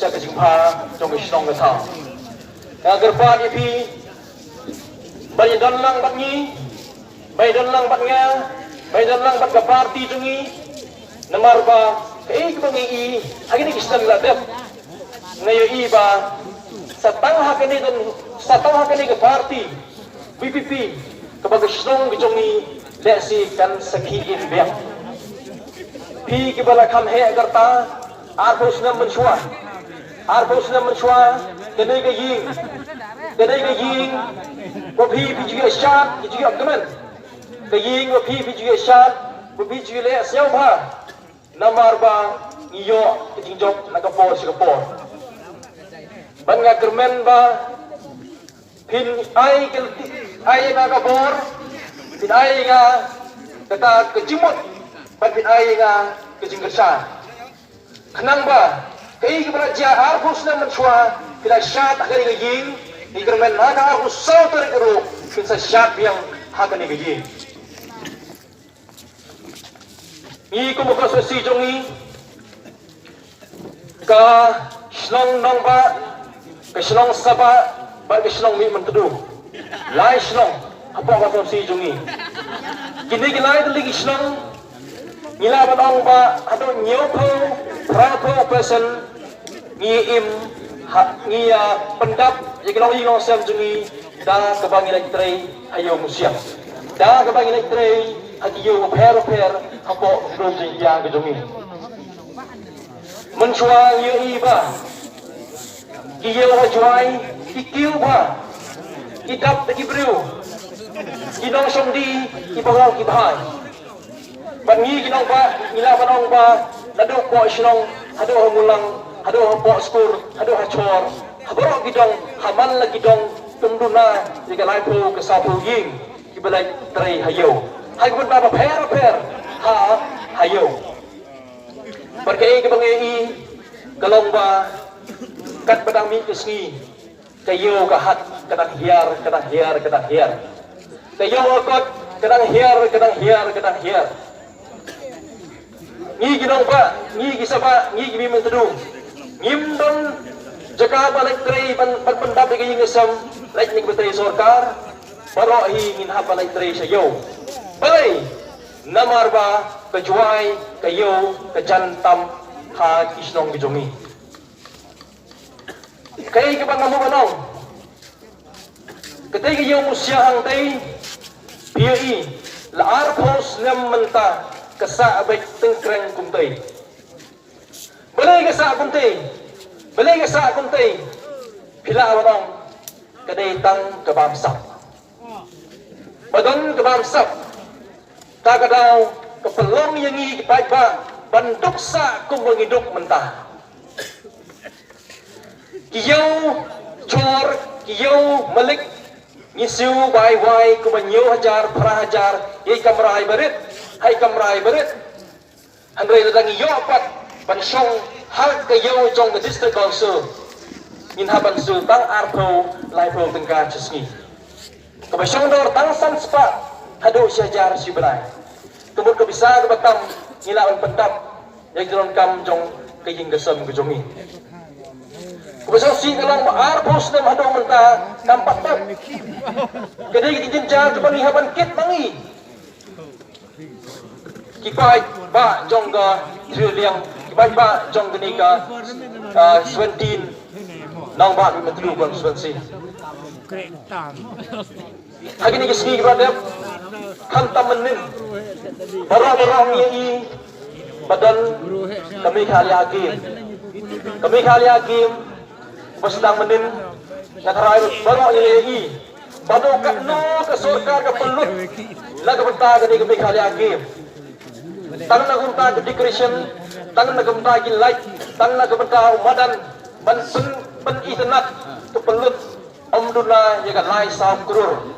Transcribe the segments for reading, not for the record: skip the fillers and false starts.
sa kajingpa trong isong gatang agar pa ipi bayan lang batngi bayan lang batnya bayan lang bat ka party tungi namarba kay kebangi agini kistan ladep ngayo iba sa tangha kani ka party BPP kapag isong gijongi lesi kan sakiin biak pi kibala kam he agar ta arpos na mensuah kedai ka ying ko pi juga syat juga kemen ka ying ko pi juga syat ko pi juga le siau ba namar ba iyo kijingjok nakapor sikapor ban nga kermen ba pin ay nakapor pin ay nga kata kejimut ban pin ay nga kejinggersan kenang ba kay beraja arhus na manswa bila syat akan diging ikermen naga arhus sau terikero kinsa syat yang akan diging ni kumuka si jongi ka shlong nong ba ka shlong saba ba ka shlong mi mentedu lai shlong apa ka si jongi kini gilai lagi shlong ngila ba ong ba ato nyopo prapo person ngiim ngia pendap yang long sem jungi da kebangi tray ayo musiam da kebangi tray ayo per hapo project ya gedungi mencuang yu iba kiyo hajuai kikiu ba kidap tagi brio kinong somdi ibaw kibhay bangi kinong ba ngila banong ba ladok ko islong hado mulang hado po skur hado hachor habaro gidong haman lagi dong tumduna jika lai po kasapu ying kibalai tray hayo hay pun ba per ha hayo perkei ke bangi kalong ba kat badang mi kesni kayo kahat kadang hiar kayo kot kadang hiar ngi ginong ba ngi gisaba ngi gibi mentedung ngimdon jaka balik tray pendap diging ngesam like ning betray sorkar baro hi ngin ha balik tray sayo balai namar ba kejuai kayo kejantam ha kisnong gijongi kay ke bangamu banong ketay kayo musyahang tay PI laar pos nam menta kesa abay tengkreng kumtay balay kesa kumtay pila banong kaday tang kabamsak badon kabamsak takadaw kapelong yang ikipai ba banduk sa kung mangidok mentah kiyaw chor kiyaw malik ngisiw bay kumanyo hajar para hajar yay kamray barit andre ladang iyo apat pansyong hal kayaw jong the district council inhaban su tang arpo laipro tengka chesngi kabasyong dor tang sanspa hado syajar sibray tumut ke bisa ke batam ngilawan pendap yang jalan kam jong kaying gesem gejongi kebasyong si kalong arpos nam hado menta kampat tak kadai kitinjar cuman ihaban kit mangi kipai ba jong ga triliang kipai ba jong genika 17 nang ba mentru konstituensi hari ni kesini kepada hantam menin barang-barang ini badan kami kali hakim bersedang menin ngatarai barang ini badu kakno ke sorkar ke pelut laga bentah kami kali hakim tangan nak bentah ke declaration tangan nak bentah ke light tangan nak bentah umadan ban internet ke pelut omduna jaga lai sam krur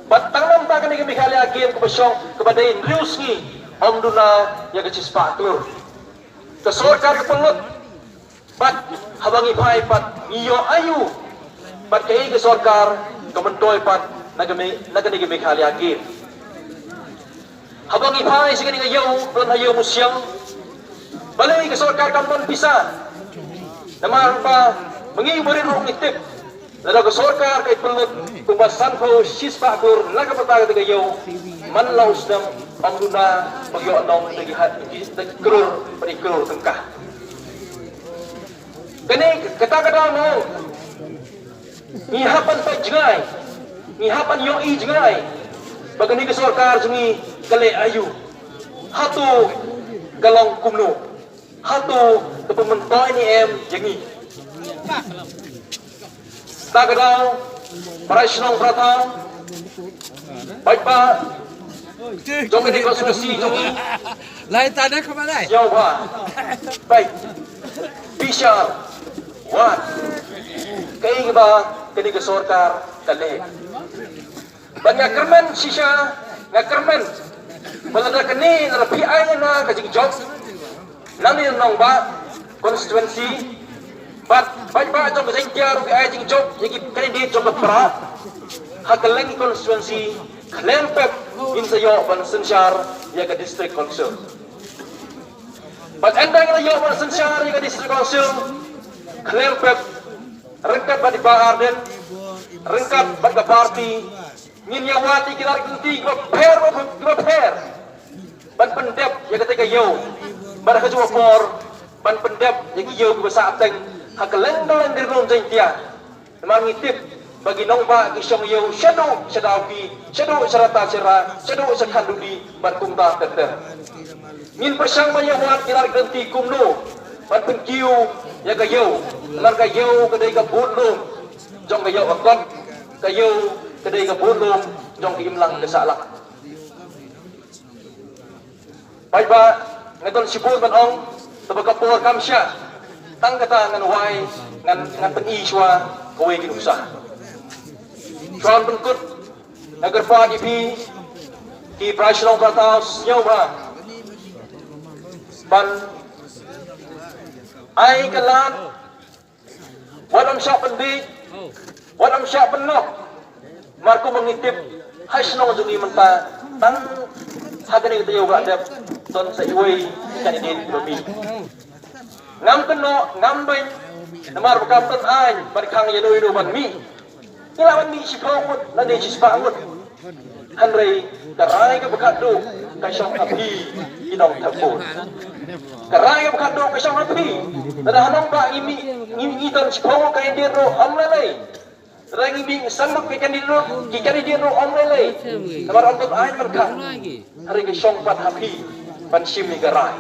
batang nam ta kami kali hakim ke besyong kepada news ni omduna jaga cispa krur ke sorkar ke pelut bat habangi pai pat iyo ayu bat kei ke sorkar ke mentoy pat nagami kali hakim habangi pai sikini ngayo pelan hayo musyang balai ke sorkar kampon pisah Naman pa mengibari rong itip. Lada sorkar kay pelut kumbasan ko sispa kur laga pataga tagayo man laus dam pamduna bagyo anong krur panikrur tengkah. Kani kata-kata mo ngihapan pa jengay ngihapan yoi jengay bagani ke sorkar jungi kale ayu hatu galong kumno hatu ke pementoy ni em jengi tagadao para sinong pratang baik pa jom di konstitusi jungi lain tanda kemana? jauh pa baik bisa wat kay ba kani ke sorkar kale ban nga kermen sisya nga kermen balada kani na PI na kajing job nani nong ba constituency but baik ba jom kasing tiar PI jing job yagi candidate jom pra hakaleng constituency klempep in sayo ban sensyar ya ka district council but endang na yo ban sensyar ya ka district council klempep rengkat ba di Arden rengkat ba ka party Ninyawati kita ganti repair ban pendep ya ketika yo bar ka jua for ban pendep ya yo ku sa teng hakalendang dir ron jeng tia mangitip bagi nong ba kisong yo shadow sarata sira shadow sa kandudi ban kumta tete ngin persang manyawat kita ganti kumno ban penkiu ya ka yo lar ka yo kadai ka budlum jong ka yo akot ka yo kedai ke bulung jong imlang ke salak baik ba ngaton sipur ban ong tabagapur kamsya tang kata ngan wai ngan peniswa kowe kinusah Sean bengkut agar pa di ki prasyong prataus nyaw ba ban ay kalan walam siya pendik walam siya penok Marco mengintip hasnong jungi menta tang hagani tayo gadap ton sa iway kaninin lobi ngam keno ngambay namar pakapton ay barkang yanoy no ban mi ilawan mi si pawot na de si pawot hanray karay ka bakado kasyong api inong tapon karay ka bakado kasyong api nadahanong ba ngitan si pawot kay diro amlalay Rangi bing sanggup kikan di ro omrelay. Namar antot ay marka. Hari ke syong pat hapi pan sim ni garai.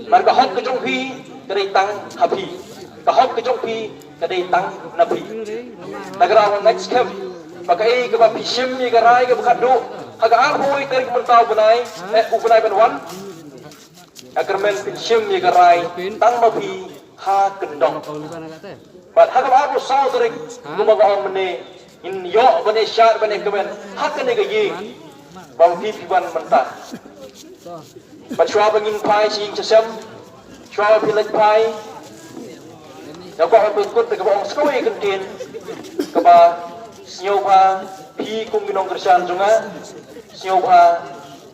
Marka hok ke jong pi kadai tang hapi. Ka hok ke jong pi kadai tang napi. Nagarawan next camp. Pakai ke ba sim ni garai ke bakado. Haga arhoy tarik mentau bunai ubunai banwan. Agar men sim ni garai tang mapi ha kendong. But hakam aku saw tarik gumaga mene in yo bane shar bane kemen hakane ga yi bang pipi ban mentah but shwa bangin pai sing chasam shwa pilek pai ya ko bengkut ke bang skoi kentin ke ba snyo ba pi kum ginong kersan junga snyo ba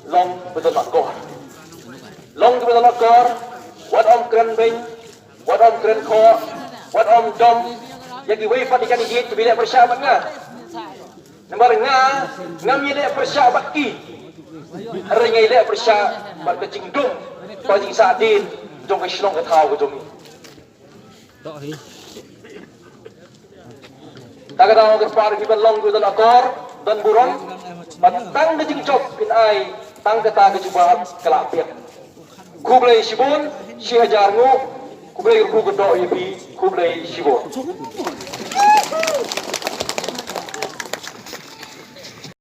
long betul nakor long betul nakor wat om kren beng wat om kren ko wat om dom yagi wei pat ikan igit bila persyabat nga nambar nga ngam yele persyabat ki hari ngai le persyabat ke jingdung pa jing sadin jong ke slong ke thau ke jong tagadao ke par ki ban long dan akor dan burong batang ke jing chok pin ai tang ke ta ke jubat kelapit kublai sibun si hajar ngu kublai ku gedok yipi kublai sibun